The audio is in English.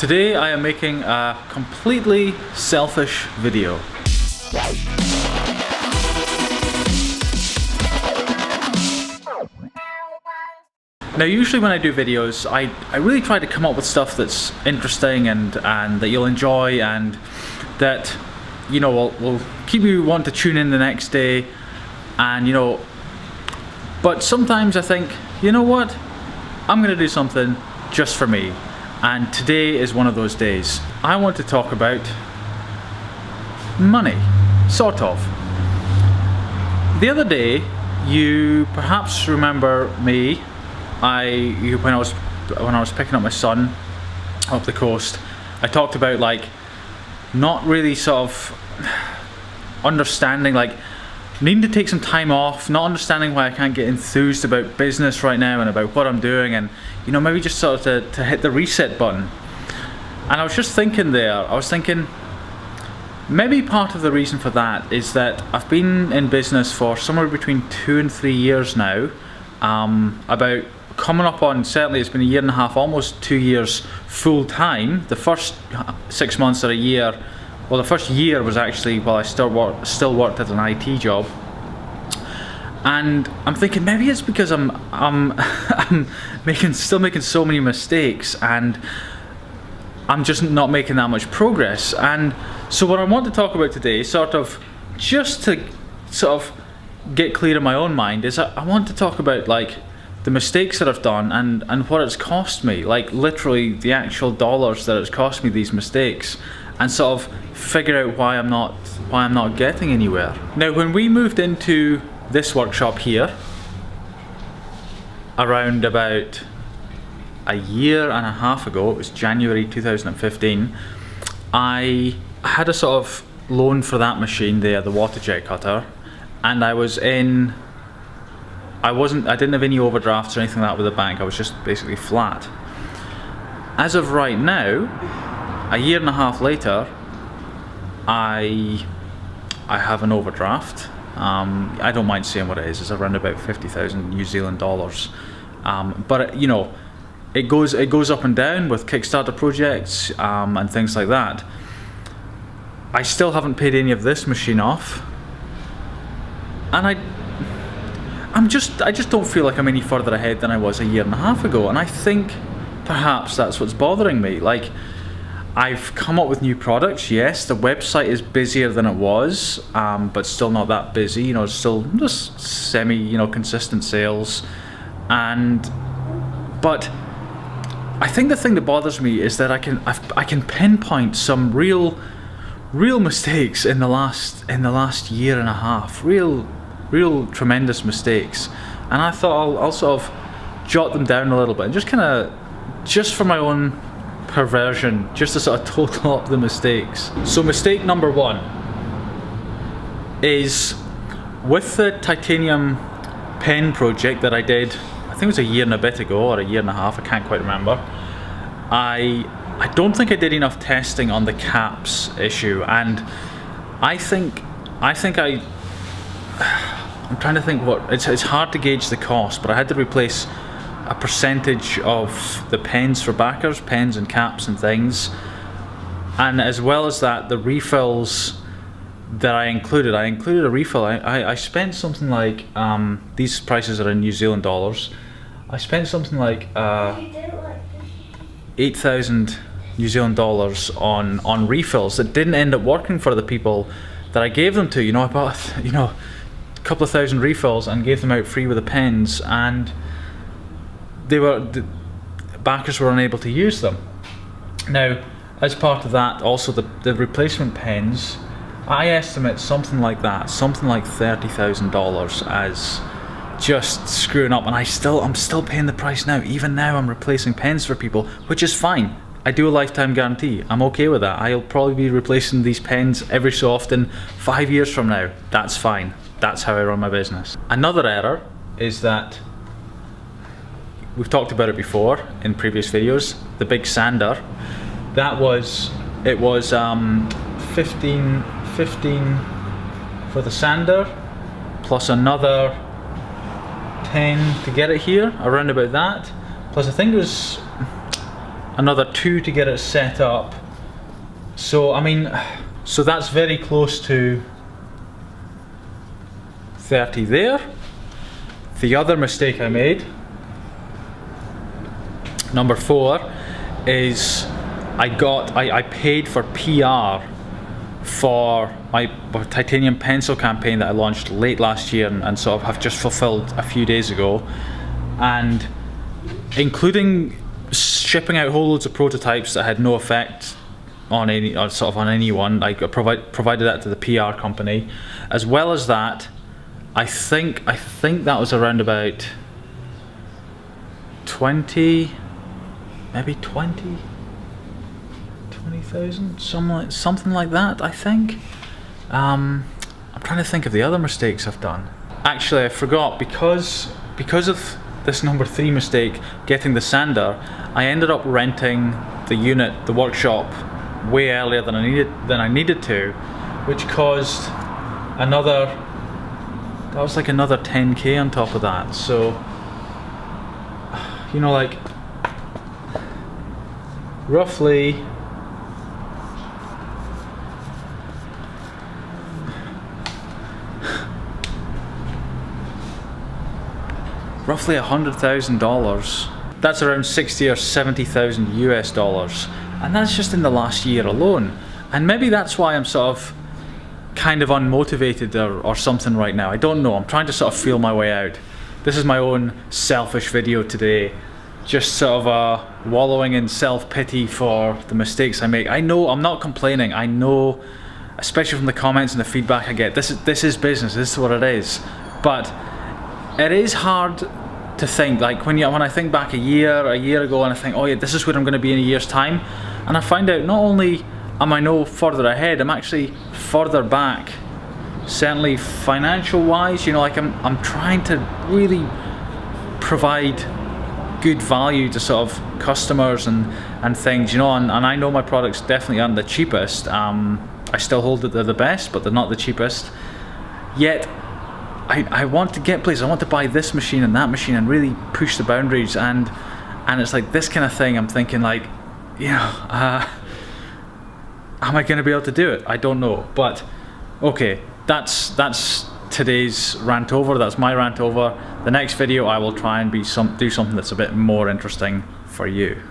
Today I am making a completely selfish video. Now usually when I do videos, I really try to come up with stuff that's interesting and that you'll enjoy and that, you know, will keep you wanting to tune in the next day. And, you know, but sometimes I think, you know what, I'm gonna do something just for me. And today is one of those days. I want to talk about money, sort of. The other day, you perhaps remember me. When I was picking up my son up the coast, I talked about like not really sort of understanding, like needing to take some time off, not understanding why I can't get enthused about business right now and about what I'm doing, and you know, maybe just sort of to hit the reset button. And I was just thinking there, I was thinking maybe part of the reason for that is that I've been in business for somewhere between 2 and 3 years now, about coming up on, certainly it's been a year and a half, almost 2 years full time. The first 6 months or a year, well, the first year was actually while I still worked at an IT job. And I'm thinking maybe it's because I'm still making so many mistakes and I'm just not making that much progress. And so what I want to talk about today, sort of just to sort of get clear in my own mind, is I want to talk about like the mistakes that I've done and what it's cost me, like literally the actual dollars that it's cost me, these mistakes, and sort of figure out why I'm not getting anywhere. Now, when we moved into this workshop here around about a year and a half ago, it was January 2015, I had a sort of loan for that machine there, the water jet cutter, and I didn't have any overdrafts or anything like that with the bank. I was just basically flat. As of right now, a year and a half later, I have an overdraft. I don't mind saying what it is. It's around about 50,000 New Zealand dollars. But you know, it goes up and down with Kickstarter projects and things like that. I still haven't paid any of this machine off, and I just don't feel like I'm any further ahead than I was a year and a half ago. And I think perhaps that's what's bothering me. Like, I've come up with new products, yes, the website is busier than it was, but still not that busy, you know, still just semi, you know, consistent sales. But I think the thing that bothers me is that I can pinpoint some real mistakes in the last year and a half, real tremendous mistakes. And I thought I'll sort of jot them down a little bit and just for my own perversion, just to sort of total up the mistakes. So mistake number one is with the titanium pen project that I did, I think it was a year and a bit ago or a year and a half, I can't quite remember. I don't think I did enough testing on the caps issue, and I'm trying to think it's hard to gauge the cost, but I had to replace a percentage of the pens for backers, pens and caps and things, and as well as that, the refills that I included a refill. I spent something like, these prices are in New Zealand dollars, I spent something like 8,000 New Zealand dollars on refills that didn't end up working for the people that I gave them to. You know, I bought, you know, a couple of thousand refills and gave them out free with the pens, and the backers were unable to use them. Now, as part of that, also the replacement pens, I estimate something like $30,000 as just screwing up, and I'm still paying the price now. Even now I'm replacing pens for people, which is fine. I do a lifetime guarantee. I'm okay with that. I'll probably be replacing these pens every so often 5 years from now. That's fine. That's how I run my business. Another error is that we've talked about it before in previous videos, the big sander. It was 15 for the sander, plus another 10 to get it here, around about that. Plus I think it was another 2 to get it set up. So I mean, so that's very close to 30 there. The other mistake I made, number 4, is I paid for PR for my titanium pencil campaign that I launched late last year and sort of have just fulfilled a few days ago, and including shipping out whole loads of prototypes that had no effect on anyone. I provided that to the PR company. As well as that, I think that was around about 20,000, something like that, I think. I'm trying to think of the other mistakes I've done. Actually, I forgot, because of this number 3 mistake, getting the sander, I ended up renting the unit, the workshop, way earlier than I needed to, which caused another 10k on top of that. So, you know, like roughly $100,000. That's around 60 or 70,000 US dollars, and that's just in the last year alone. And maybe that's why I'm sort of kind of unmotivated or something right now. I don't know. I'm trying to sort of feel my way out. This is my own selfish video today, just sort of wallowing in self-pity for the mistakes I make. I know I'm not complaining. I know, especially from the comments and the feedback I get, this is business. This is what it is. But it is hard to think, like when I think back a year ago, and I think, oh yeah, this is where I'm going to be in a year's time, and I find out not only am I no further ahead, I'm actually further back, certainly financial wise. You know, like I'm trying to really provide good value to sort of customers and things, you know, and I know my products definitely aren't the cheapest. I still hold that they're the best, but they're not the cheapest. Yet I want to get places. I want to buy this machine and that machine and really push the boundaries, and it's like this kind of thing. I'm thinking, like, you know, am I going to be able to do it? I don't know. But okay, that's today's rant over. That's my rant over. The next video I will try and do something that's a bit more interesting for you.